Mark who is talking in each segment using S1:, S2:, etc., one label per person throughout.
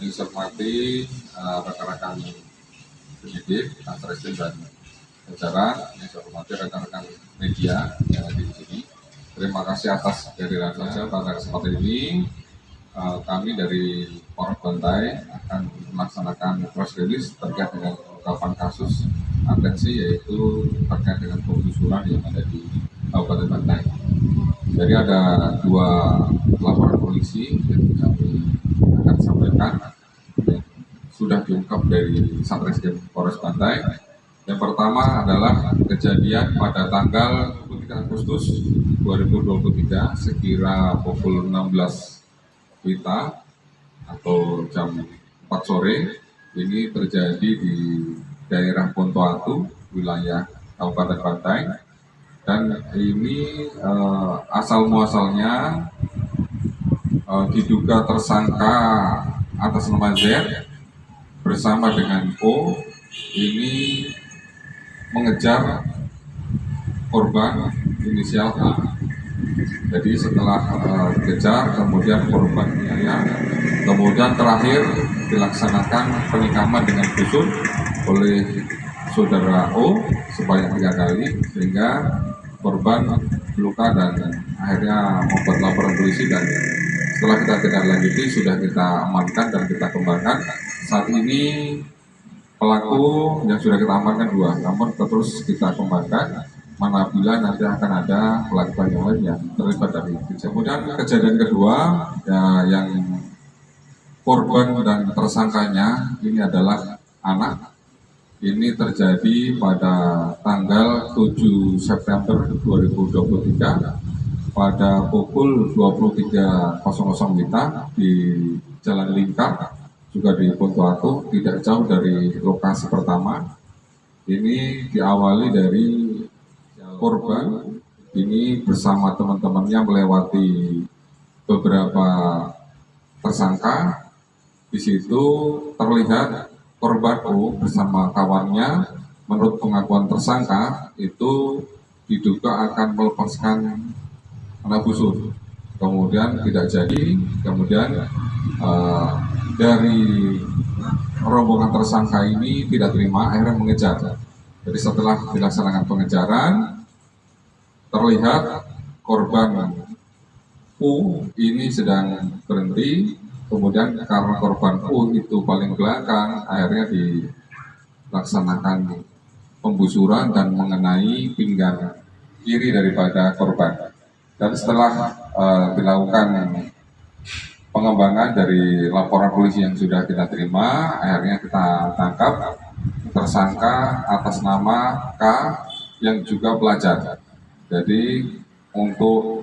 S1: Yang saya hormati rekan-rekan penyidik, Satreskrim dan jajaran, yang saya hormati rekan-rekan media yang ada di sini. Terima kasih atas kehadiran saja pada kesempatan ini. Kami dari Polres Bantai akan melaksanakan press release terkait dengan pengungkapan kasus atensi, yaitu terkait dengan penggusuran yang ada di Kabupaten Bantai. Jadi ada 2 laporan polisi yang kami akan sampaikan yang sudah diungkap dari Satreskrim Polres Bantai. Yang pertama adalah kejadian pada tanggal 23 Agustus 2023 sekira pukul 16 WITA atau jam 4 sore. Ini terjadi di daerah Pontoatu, wilayah Kabupaten Bantai. Dan ini asal muasalnya diduga tersangka atas nama Z bersama dengan O ini mengejar korban inisial A. Jadi setelah dikejar, kemudian korban kemudian terakhir dilaksanakan penikaman dengan busur oleh saudara O sebanyak 3 kali, sehingga korban luka dan akhirnya membuat laporan polisi, dan setelah kita tindak lanjuti sudah kita amankan dan kita kembangkan. Saat ini pelaku yang sudah kita amankan 2, namun terus kita kembangkan manapila nanti akan ada pelaku yang lain yang terlibat dari kejadian. Kemudian kejadian kedua yang korban dan tersangkanya ini adalah anak. Ini terjadi pada tanggal 7 September 2023 pada pukul 23.00 WITA di Jalan Lingkar, juga di Pontoatu, tidak jauh dari lokasi pertama. Ini diawali dari korban ini bersama teman-temannya melewati beberapa tersangka. Di situ terlihat korban U bersama kawannya, menurut pengakuan tersangka itu diduga akan melepaskan anak busur. Kemudian tidak jadi, kemudian dari rombongan tersangka ini tidak terima, akhirnya mengejar. Jadi setelah dilaksanakan pengejaran, terlihat korban U ini sedang berhenti. Kemudian karena korban U itu paling belakang, akhirnya dilaksanakan pembusuran dan mengenai pinggang kiri daripada korban. Dan setelah dilakukan pengembangan dari laporan polisi yang sudah kita terima, akhirnya kita tangkap tersangka atas nama K yang juga pelajar. Jadi untuk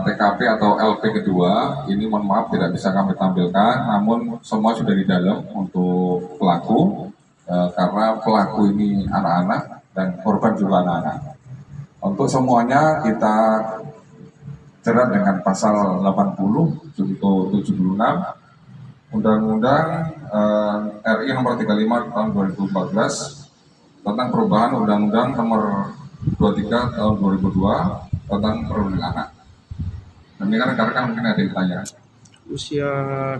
S1: TKP atau LP kedua ini mohon maaf tidak bisa kami tampilkan, namun semua sudah di dalam untuk pelaku karena pelaku ini anak-anak dan korban juga anak-anak. Untuk semuanya kita jerat dengan pasal 80 junto 76 Undang-Undang RI nomor 35 tahun 2014 tentang perubahan Undang-Undang nomor 23 tahun 2002 tentang perlindungan anak. Demikian rekan-rekan, mungkin ada yang tanya.
S2: Usia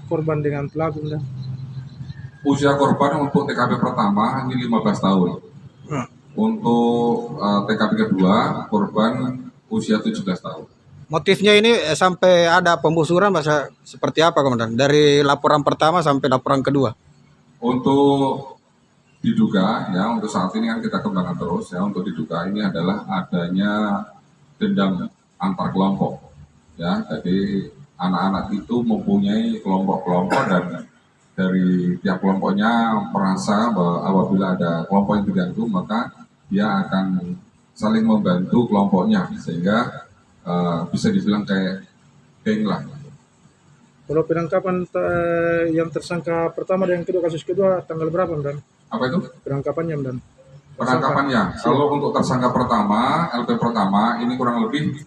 S2: korban dengan pelaku enggak?
S1: Usia korban untuk TKP pertama ini 15 tahun. Untuk TKP kedua korban usia 17 tahun.
S2: Motifnya ini sampai ada pembusuran masa seperti apa, Komandan? Dari laporan pertama sampai laporan kedua.
S1: Untuk diduga ya, untuk saat ini kan kita kembangkan terus ya, untuk diduga ini adalah adanya dendam antar kelompok. Ya, jadi anak-anak itu mempunyai kelompok-kelompok dan dari tiap kelompoknya merasa bahwa apabila ada kelompok yang terganggu maka dia akan saling membantu kelompoknya sehingga bisa dibilang kayak geng lah.
S2: Kalau penangkapan yang tersangka pertama dan yang kedua, kasus kedua tanggal berapa, Dan?
S1: Apa itu?
S2: Penangkapannya, Dan?
S1: Penangkapannya, kalau untuk tersangka pertama, LP pertama ini kurang lebih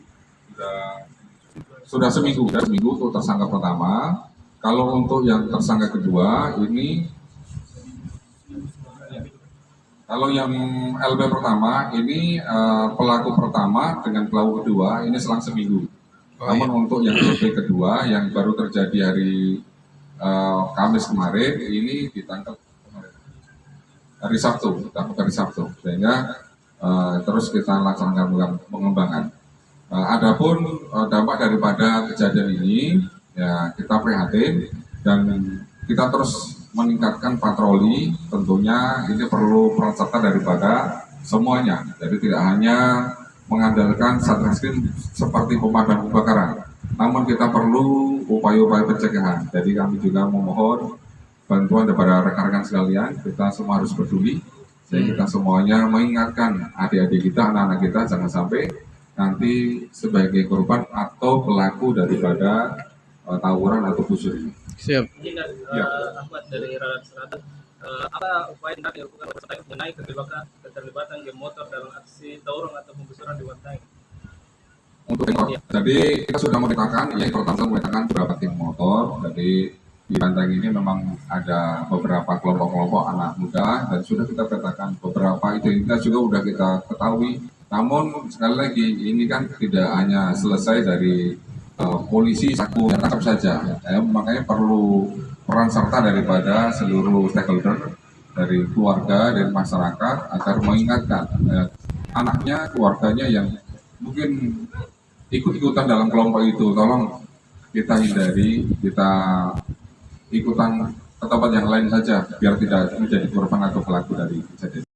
S1: sudah seminggu untuk tersangka pertama. Kalau untuk yang tersangka kedua ini, kalau yang LP pertama ini pelaku pertama dengan pelaku kedua ini selang seminggu. Namun untuk yang LP kedua yang baru terjadi hari Kamis kemarin ini ditangkap hari Sabtu, sehingga terus kita laksanakan pengembangan. Adapun dampak daripada kejadian ini, ya kita prihatin dan kita terus meningkatkan patroli. Tentunya ini perlu peran serta daripada semuanya. Jadi tidak hanya mengandalkan Satreskrim seperti pemadam kebakaran, namun kita perlu upaya-upaya pencegahan. Jadi kami juga memohon bantuan daripada rekan-rekan sekalian. Kita semua harus peduli, sehingga kita semuanya mengingatkan adik-adik kita, anak-anak kita jangan sampai nanti sebagai korban atau pelaku daripada tawuran atau busur ini.
S2: Siap.
S3: Ini
S1: Ya.
S3: Ahmad dari Ralat Selatan. Apa upaya yang dilakukan oleh peserta mengenai keterlibatan geng motor dalam aksi tawuran atau penggusuran di Wantang?
S1: Untuk jadi kita sudah memetakan, ya pertama memetakan beberapa tim motor. Jadi di Banteng ini memang ada beberapa kelompok-kelompok anak muda dan sudah kita petakan beberapa identitas juga sudah kita ketahui. Namun sekali lagi ini kan tidak hanya selesai dari polisi saku yang tangkap saja, makanya perlu peran serta daripada seluruh stakeholder, dari keluarga dan masyarakat agar mengingatkan anaknya, keluarganya yang mungkin ikut-ikutan dalam kelompok itu, tolong kita hindari, kita ikutan ke tempat yang lain saja biar tidak menjadi korban atau pelaku dari kejadian.